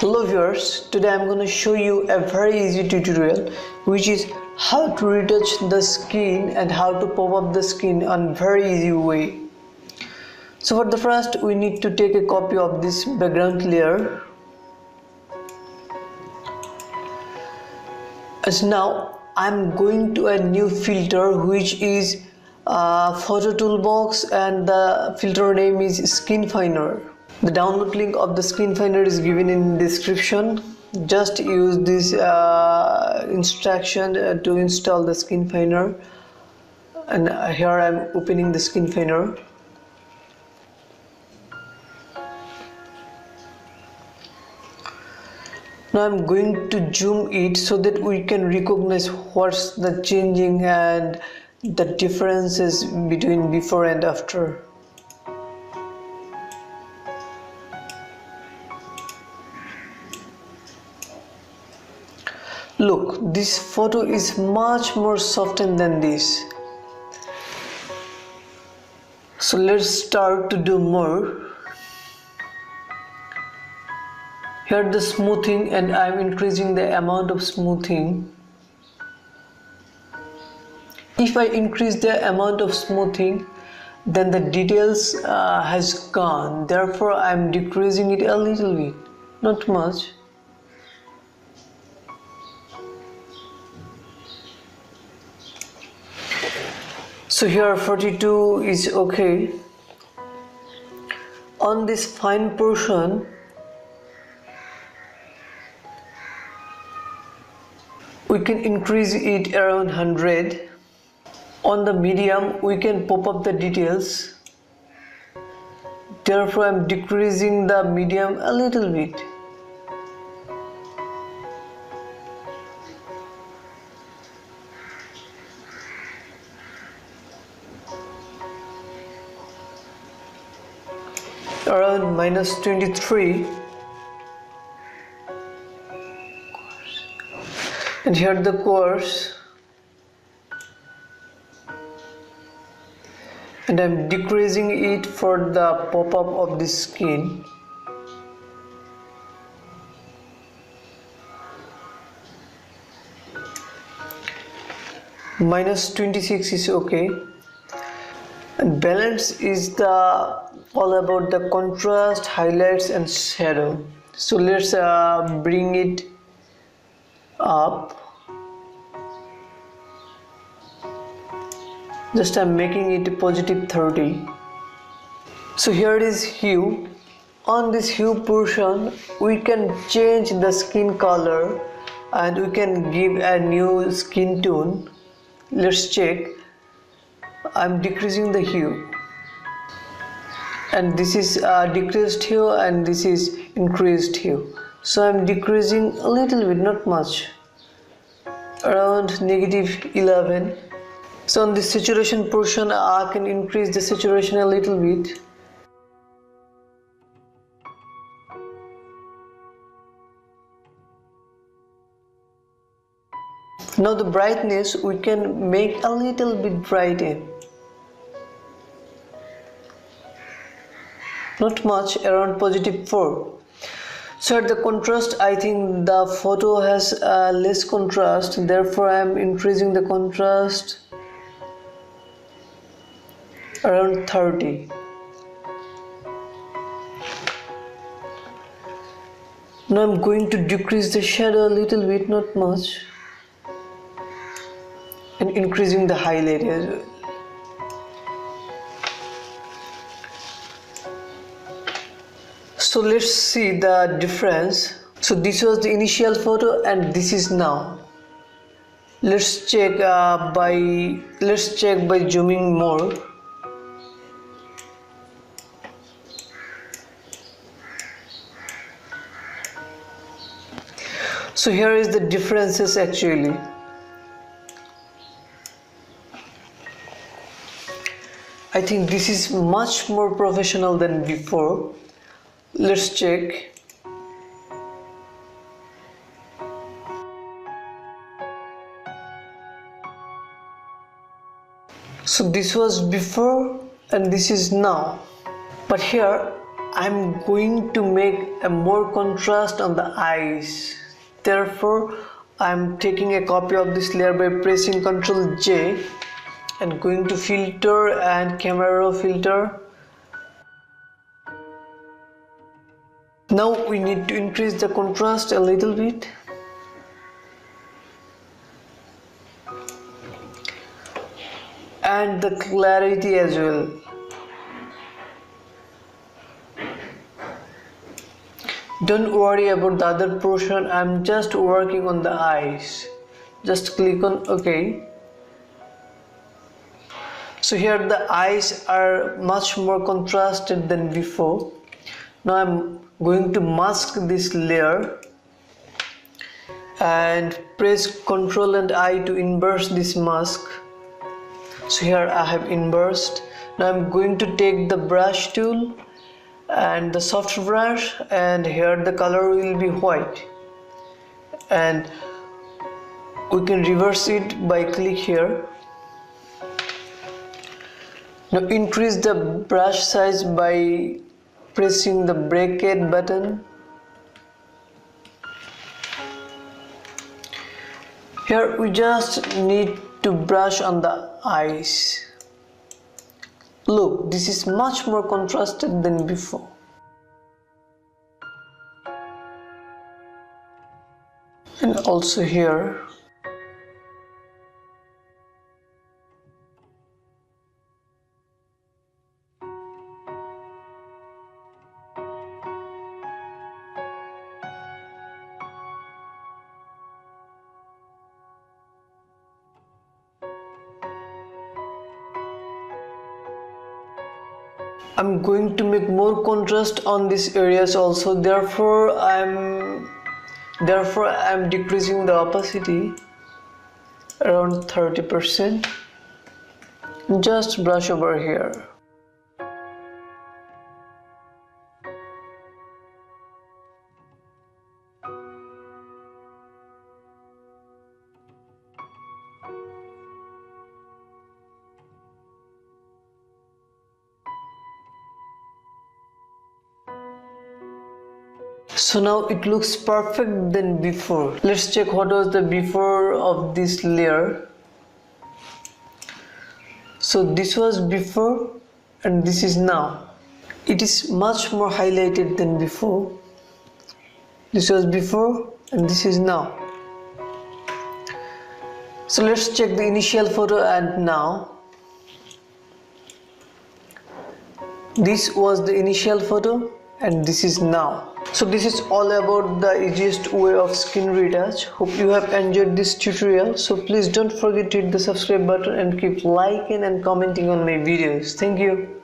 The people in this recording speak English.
Hello viewers, today I'm going to show you a very easy tutorial which is how to retouch the skin and how to pop up the skin on very easy way. So for the first we need to take a copy of this background layer. As now I'm going to a new filter which is photo toolbox and the filter name is SkinFiner. The download link of the SkinFiner is given in description. Just use this instruction to install the SkinFiner, and here I am opening the SkinFiner. Now I'm going to zoom it so that we can recognize what's the changing and the differences between before and after. Look, this photo is much more softened than this. So let's start to do more. Here the smoothing, and I'm increasing the amount of smoothing. If I increase the amount of smoothing, then the details has gone. Therefore, I'm decreasing it a little bit, not much. So here 42 is okay. On this fine portion, we can increase it around 100. On the medium, we can pop up the details. Therefore, I'm decreasing the medium a little bit. Around -23, and here the coarse, and I'm decreasing it for the pop-up of the skin. -26 is okay. And balance is all about the contrast, highlights and shadow. So let's bring it up. Just I'm making it +30. So here it is hue. On this hue portion, we can change the skin color and we can give a new skin tone. Let's check. I'm decreasing the hue, and this is decreased hue and this is increased hue. So I'm decreasing a little bit, not much, around -11. So on this saturation portion, I can increase the saturation a little bit. Now the brightness we can make a little bit brighten. Not much, around +4. So at the contrast, I think the photo has less contrast, therefore I am increasing the contrast around 30. Now I'm going to decrease the shadow a little bit, not much, and increasing the highlight as well. So let's see the difference. So this was the initial photo and this is now. Let's check by zooming more. So here is the differences actually. I think this is much more professional than before. Let's check. So this was before and this is now. But here I'm going to make a more contrast on the eyes. Therefore, I'm taking a copy of this layer by pressing Ctrl J and going to filter and camera raw filter. Now we need to increase the contrast a little bit. And the clarity as well. Don't worry about the other portion, I'm just working on the eyes. Just click on OK. So here the eyes are much more contrasted than before. Now I'm going to mask this layer and press Ctrl and I to inverse this mask. So here I have inversed. Now I'm going to take the brush tool and the soft brush, and here the color will be white, and we can reverse it by click here. Now increase the brush size by pressing the bracket button. Here we just need to brush on the eyes. Look, this is much more contrasted than before. And also here. I'm going to make more contrast on these areas also, therefore I'm decreasing the opacity around 30%. Just brush over here. So now it looks perfect than before. Let's check what was the before of this layer. So this was before and this is now. It is much more highlighted than before. This was before and this is now. So let's check the initial photo and now. This was the initial photo and this is now. So this is all about the easiest way of skin retouch. Hope you have enjoyed this tutorial. So please don't forget to hit the subscribe button and keep liking and commenting on my videos. Thank you.